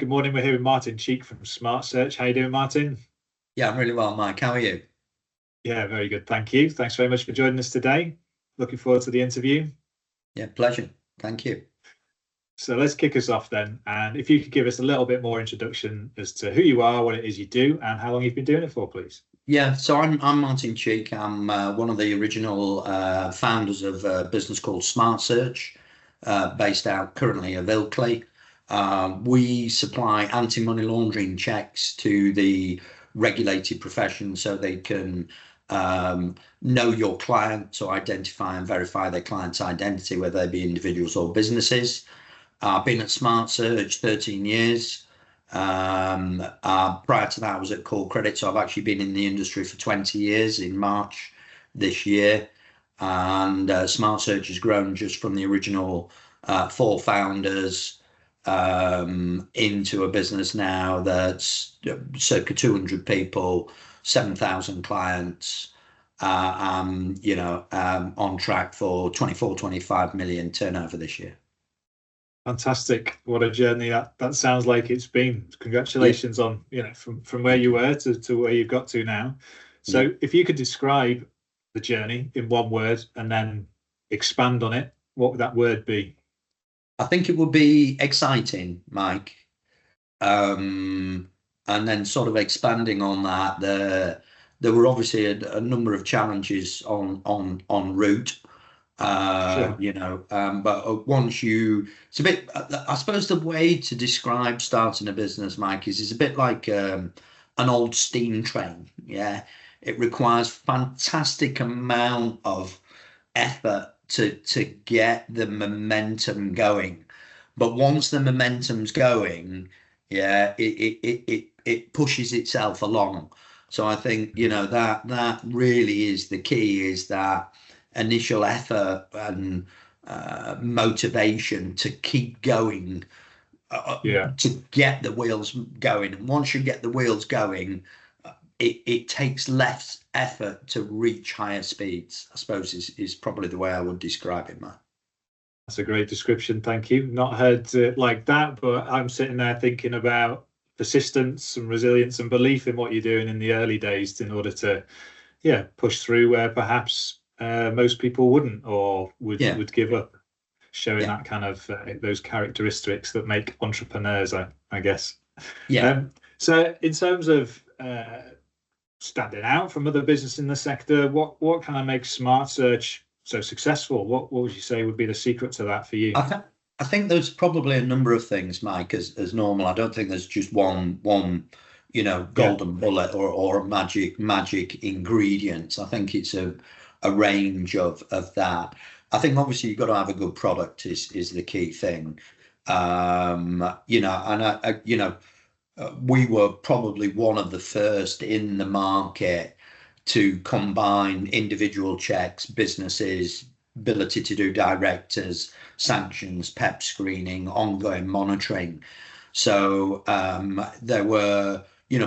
Good morning. We're here with Martin Cheek from Smart Search. How you doing, Martin? Yeah, I'm really well, Mike. How are you? Yeah, very good. Thank you. Thanks very much for joining us today. Looking forward to the interview. Yeah, pleasure. Thank you. So let's kick us off then. And if you could give us a little bit more introduction as to who you are, what it is you do, and how long you've been doing it for, please. Yeah, so I'm Martin Cheek. I'm one of the original founders of a business called Smart Search, based out currently of Ilkley. We supply anti-money laundering checks to the regulated profession so they can know your client, so identify and verify their client's identity, whether they be individuals or businesses. I've been at Smart Search 13 years. Prior to that, I was at Core Credit, so I've actually been in the industry for 20 years in March this year. And Smart Search has grown just from the original four founders into a business now that's circa 200 people, 7,000 clients, on track for 24-25 million turnover this year. Fantastic. What a journey that sounds like it's been. Congratulations Yeah. on, from where you were to where you've got to now. So if you could describe the journey in one word and then expand on it, what would that word be? I think it would be exciting, Mike. And then sort of expanding on that, there were obviously a number of challenges on route. Sure. But it's a bit, I suppose the way to describe starting a business, Mike, is it's a bit like an old steam train. Yeah. It requires fantastic amount of effort to get the momentum going. But once the momentum's going, yeah, it pushes itself along. So I think, that really is the key, is that initial effort and motivation to keep going, to get the wheels going. And once you get the wheels going, it takes less effort to reach higher speeds, I suppose is probably the way I would describe it, Matt. That's a great description. Thank you. Not heard it like that, but I'm sitting there thinking about persistence and resilience and belief in what you're doing in the early days in order to, push through where perhaps most people wouldn't or would give up, showing that kind of those characteristics that make entrepreneurs, I guess. Yeah. So in terms of standing out from other business in the sector, what kind of makes Smart Search so successful? What would you say would be the secret to that for you? I think there's probably a number of things, Mike, as normal. I don't think there's just one golden bullet or a magic ingredients. I think it's a range of that. I think obviously you've got to have a good product is the key thing. We were probably one of the first in the market to combine individual checks, businesses, ability to do directors, sanctions, PEP screening, ongoing monitoring. So there were,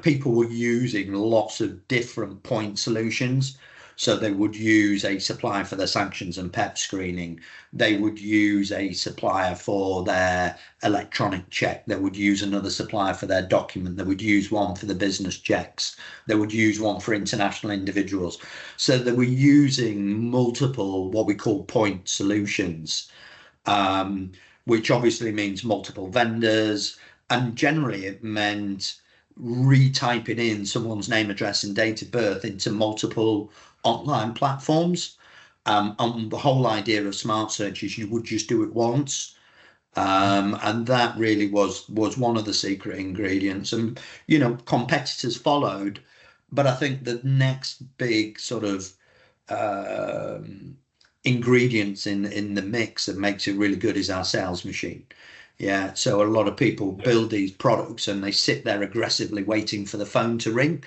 people were using lots of different point solutions. So they would use a supplier for their sanctions and PEP screening. They would use a supplier for their electronic check. They would use another supplier for their document. They would use one for the business checks. They would use one for international individuals. So they were using multiple, what we call point solutions, which obviously means multiple vendors. And generally it meant retyping in someone's name, address, and date of birth into multiple online platforms. And the whole idea of Smart Search is you would just do it once. And that really was one of the secret ingredients. And, competitors followed. But I think the next big sort of ingredients in the mix that makes it really good is our sales machine. Yeah, so a lot of people build these products and they sit there aggressively waiting for the phone to ring.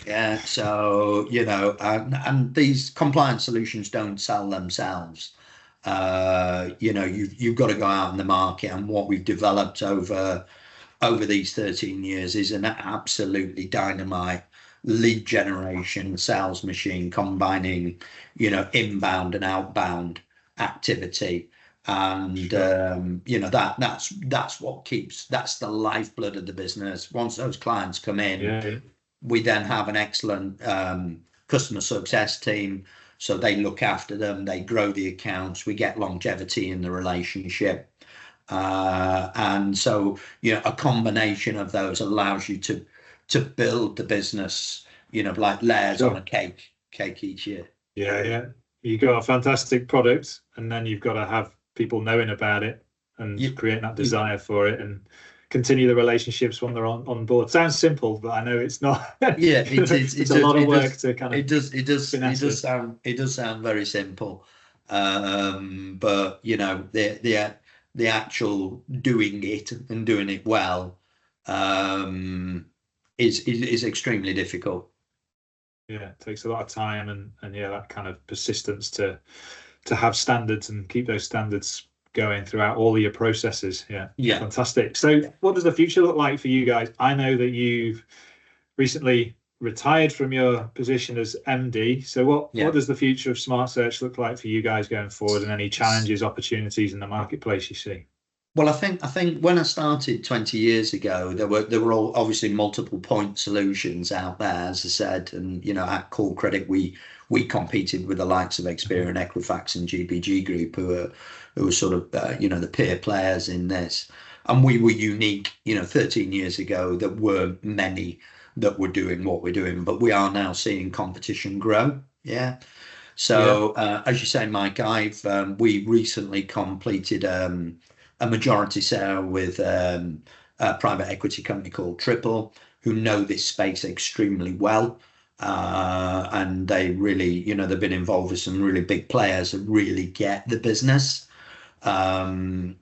Yeah, so, and these compliance solutions don't sell themselves. You've got to go out in the market, and what we've developed over these 13 years is an absolutely dynamite lead generation sales machine, combining, inbound and outbound activity. And Sure. that's what keeps, that's the lifeblood of the business. Once those clients come in, Yeah, yeah. we then have an excellent customer success team. So they look after them, they grow the accounts, we get longevity in the relationship. And so, a combination of those allows you to build the business, like layers on a Sure. cake each year. Yeah, yeah. You got a fantastic product, and then you've got to have people knowing about it and You, create that you, desire for it and continue the relationships when they're on board. Sounds simple, but I know it's not. yeah, it is. There's a lot of work to kind of It finesse does it. sound. It does sound very simple, but the actual doing it and doing it well, um, is extremely difficult. Yeah, it takes a lot of time and yeah, that kind of persistence to have standards and keep those standards going throughout all your processes. Yeah, Yeah, fantastic. So, what does the future look like for you guys? I know that you've recently retired from your position as MD. So, what yeah. does the future of Smart Search look like for you guys going forward, and any challenges, opportunities in the marketplace you see? Well, I think when I started 20 years ago, there were all obviously multiple point solutions out there, as I said, and at Call Credit we competed with the likes of Experian, Equifax, and GBG Group, who are sort of the peer players in this, and we were unique. 13 years ago, there weren't many that were doing what we're doing, but we are now seeing competition grow. Yeah. Yeah, So, as you say, Mike, we recently completed a majority sale with a private equity company called Triple, who know this space extremely well. And they really, they've been involved with some really big players that really get the business. And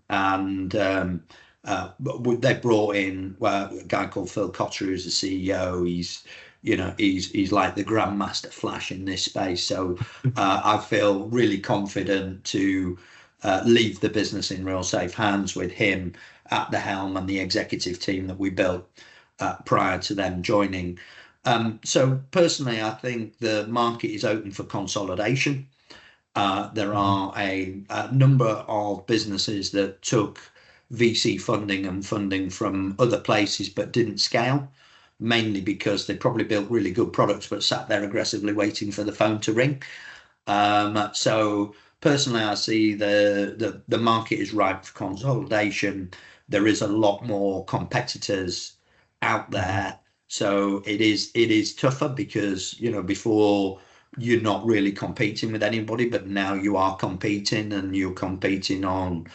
they brought in, well, a guy called Phil Cotter, who's the CEO. He's like the grandmaster flash in this space. So I feel really confident to leave the business in real safe hands with him at the helm and the executive team that we built prior to them joining. So personally, I think the market is open for consolidation. There mhm, are a number of businesses that took VC funding and funding from other places but didn't scale, mainly because they probably built really good products but sat there aggressively waiting for the phone to ring. So personally, I see the market is ripe for consolidation. There is a lot more competitors out mhm. there, so it is tougher because before you're not really competing with anybody, but now you are competing, and you're competing on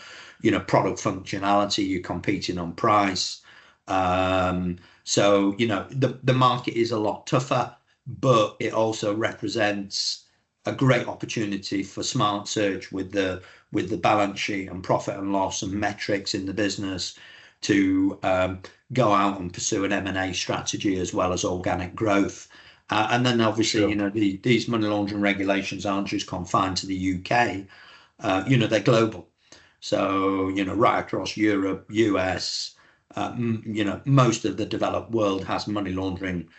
product functionality, you're competing on price. So the market is a lot tougher, but it also represents a great opportunity for Smart Search with the balance sheet and profit and loss and metrics in the business to go out and pursue an M&A strategy as well as organic growth. And then obviously, Sure. these money laundering regulations aren't just confined to the UK. They're global. So, right across Europe, US, most of the developed world has money laundering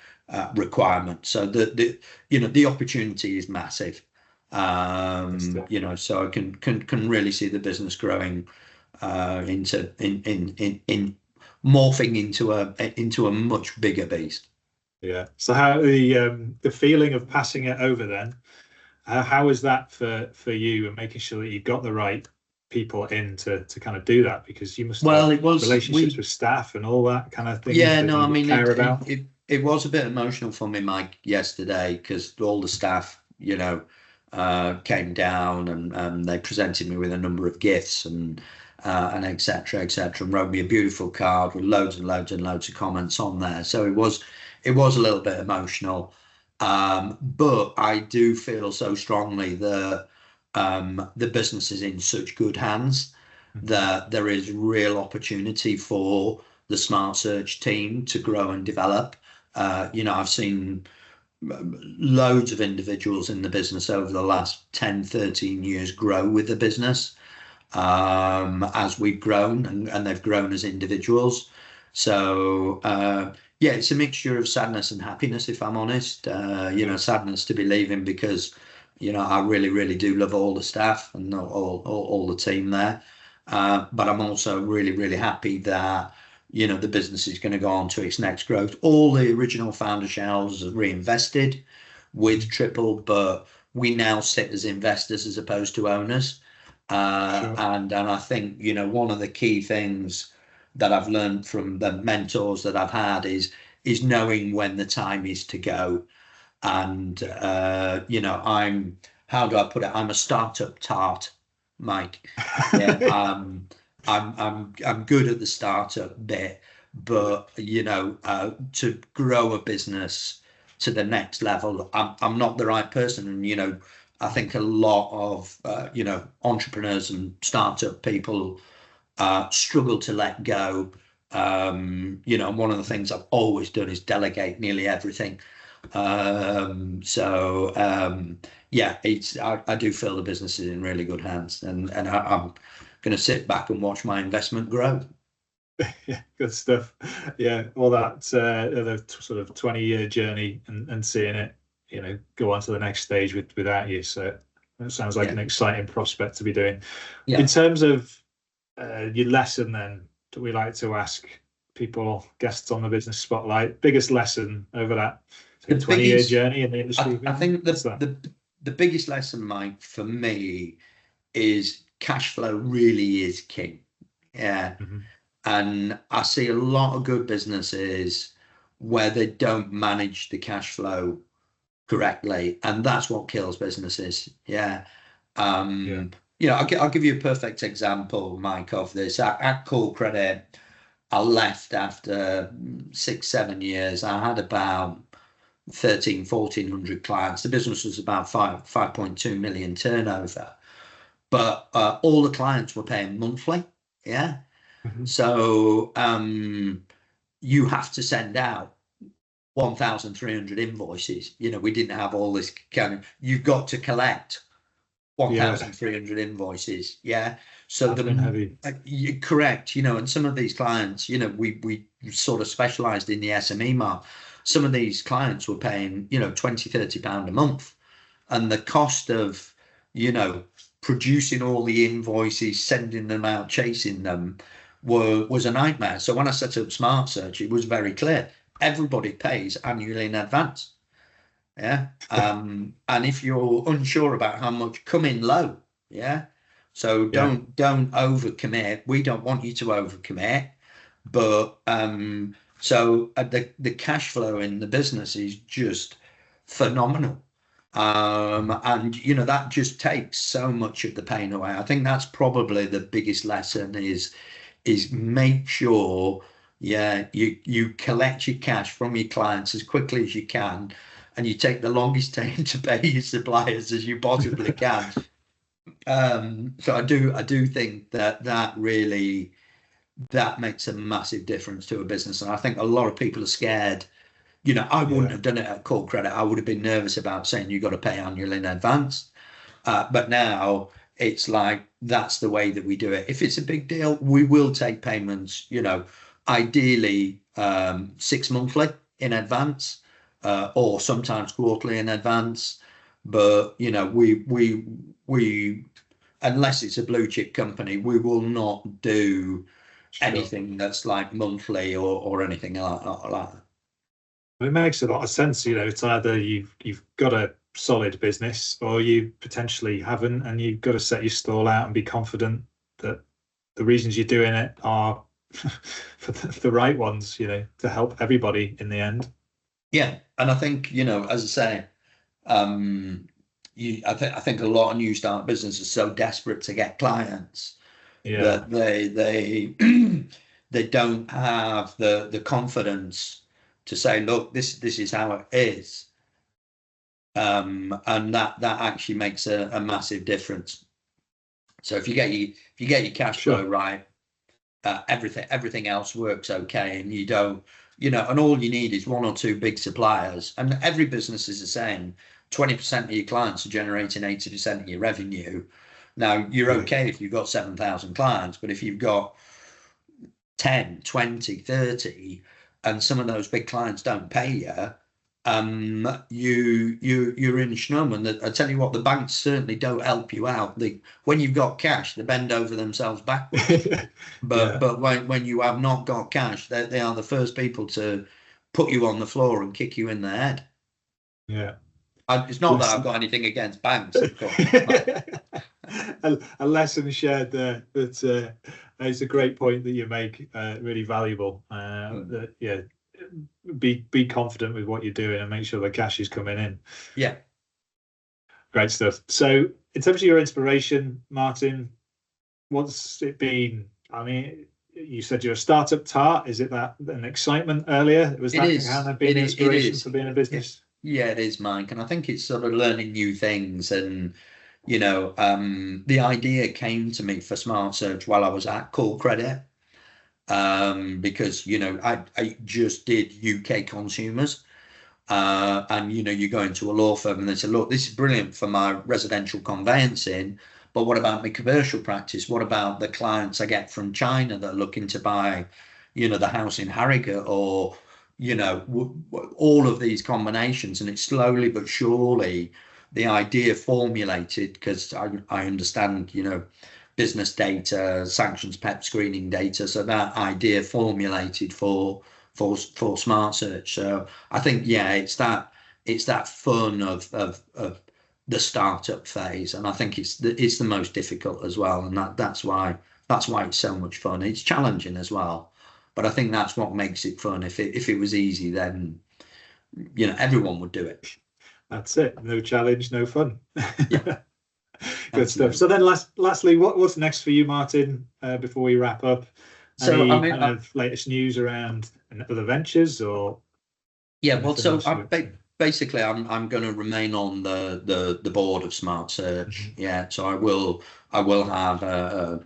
requirements. So the opportunity is massive. Fantastic. So I can really see the business growing into in morphing into a much bigger beast. Yeah. So how the feeling of passing it over then? How is that for you and making sure that you've got the right people in to kind of do that? Because you must Well, have it was relationships with staff and all that kind of things yeah, that no, I you mean care about. it was a bit emotional for me, Mike, yesterday because all the staff, came down and they presented me with a number of gifts and etc. and wrote me a beautiful card with loads and loads and loads of comments on there. So it was a little bit emotional, but I do feel so strongly that the business is in such good hands Mhm. that there is real opportunity for the Smart Search team to grow and develop. I've seen loads of individuals in the business over the last 10, 13 years grow with the business as we've grown and they've grown as individuals. So, yeah, it's a mixture of sadness and happiness, if I'm honest. Yeah. Sadness to be leaving because, You know, I really do love all the staff and all the team there. But I'm also really happy that, you know, the business is going to go on to its next growth. All the original founder shareholders have reinvested with Triple, but we now sit as investors as opposed to owners. Sure. And I think, you know, one of the key things that I've learned from the mentors that I've had is knowing when the time is to go. And you know, how do I put it? I'm a startup tart, Mike. Yeah, I'm good at the startup bit, but you know, to grow a business to the next level, I'm not the right person. And you know, I think a lot of you know, entrepreneurs and startup people struggle to let go. You know, and one of the things I've always done is delegate nearly everything. Yeah, I do feel the business is in really good hands, and I'm going to sit back and watch my investment grow. Yeah, good stuff. Yeah, all that the sort of 20-year journey and seeing it, you know, go on to the next stage without you. So that sounds like Yeah, an exciting prospect to be doing. In yeah. terms of your lesson, then, do we like to ask people, guests on the Business Spotlight, biggest lesson over that The 20-year biggest, journey in the industry? I think What's that? the biggest lesson, Mike, for me is cash flow really is king. Yeah. Mhm. And I see a lot of good businesses where they don't manage the cash flow correctly, and that's what kills businesses. Yeah. Yeah. You know, I'll give you a perfect example, Mike, of this. At Call Credit, I left after 6, 7 years. I had about 1,400 clients. The business was about 5.2 million turnover, but all the clients were paying monthly. Yeah. Mhm. So you have to send out 1,300 invoices. You know, we didn't have all this kind of, you've got to collect Yeah, 1,300 invoices. Yeah. So admin heavy. you're correct, you know, and some of these clients, you know, we sort of specialized in the SME market. Some of these clients were paying, you know, 20, 30 pound a month. And the cost of, you know, producing all the invoices, sending them out, chasing them was a nightmare. So when I set up Smart Search, it was very clear. Everybody pays annually in advance. Yeah. And if you're unsure about how much, come in low. Yeah. So Yeah, don't overcommit. We don't want you to overcommit. But so the cash flow in the business is just phenomenal. And you know, that just takes so much of the pain away. I think that's probably the biggest lesson is make sure, yeah, you collect your cash from your clients as quickly as you can, and you take the longest time to pay your suppliers as you possibly can. So I do think that really that makes a massive difference to a business, and I think a lot of people are scared. You know, I wouldn't yeah, have done it at Call Credit. I would have been nervous about saying you got to pay annual in advance. But now it's like that's the way that we do it. If it's a big deal, we will take payments, you know, ideally 6 monthly in advance, or sometimes quarterly in advance. But you know, we unless it's a blue chip company, we will not do sure. anything that's like monthly or anything like that. It makes a lot of sense. You know, it's either you've got a solid business or you potentially haven't, and you've got to set your stall out and be confident that the reasons you're doing it are for the right ones, you know, to help everybody in the end. Yeah, and I think, you know, as I say, um, I think a lot of new start businesses are so desperate to get clients Yeah, that they they don't have the confidence to say, look, this is how it is, and that actually makes a massive difference. So if you get your cash flow sure. right, everything else works okay, and you don't, you know, and all you need is one or two big suppliers, and every business is the same. 20% of your clients are generating 80% of your revenue. Now you're Yeah, okay if you've got 7,000 clients, but if you've got 10, 20, 30, and some of those big clients don't pay you, you're in schnum. And I tell you what, the banks certainly don't help you out. When you've got cash, they bend over themselves backwards. Yeah, But when you have not got cash, they are the first people to put you on the floor and kick you in the head. yeah. It's not that I've got anything against banks, of course. A lesson shared there. That it's a great point that you make. Really valuable. That, yeah, be confident with what you're doing and make sure the cash is coming in. Yeah. Great stuff. So, in terms of your inspiration, Martin, what's it been? I mean, you said you're a startup tart. Is it that an excitement earlier? Was that kind of been inspiration for being a business? Yeah, it is, Mike. And I think it's sort of learning new things. And, you know, the idea came to me for Smart Search while I was at Call Credit. Because, you know, I just did UK consumers. And, you know, you go into a law firm and they say, look, this is brilliant for my residential conveyancing, but what about my commercial practice? What about the clients I get from China that are looking to buy, you know, the house in Harrogate, or, you know, all of these combinations? And it's slowly but surely the idea formulated, because I understand, you know, business data, sanctions, PEP screening data. So that idea formulated for Smart Search. So I think, yeah, it's that fun of the startup phase, and I think it's the most difficult as well, and that's why it's so much fun. It's challenging as well, but I think that's what makes it fun. If it was easy, then, you know, everyone would do it. That's it. No challenge, no fun. Yeah. Good stuff. So then, lastly, what's next for you, Martin? Before we wrap up, so any kind of latest news around other ventures, or? Yeah, well, so basically, I'm going to remain on the board of Smart Search. Yeah, so I will have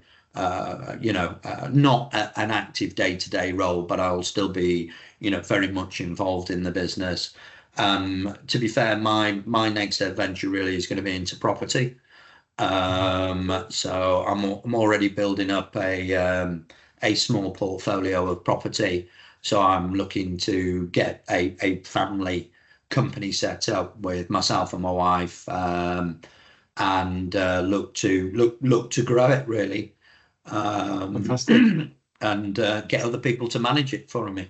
you know, not an active day-to-day role, but I'll still be, you know, very much involved in the business. To be fair, my next adventure really is going to be into property. So I'm already building up a small portfolio of property. So I'm looking to get a family company set up with myself and my wife, and look to grow it really. Fantastic. And get other people to manage it for me.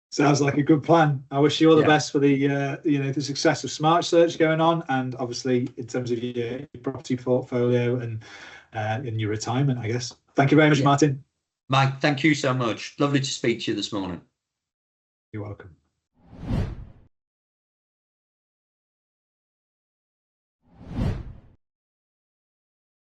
Sounds like a good plan. I wish you all the best for the you know, the success of Smart Search going on, and obviously in terms of your property portfolio and in your retirement, I guess. Thank you very much, Martin. Mike, thank you so much. Lovely to speak to you this morning. You're welcome.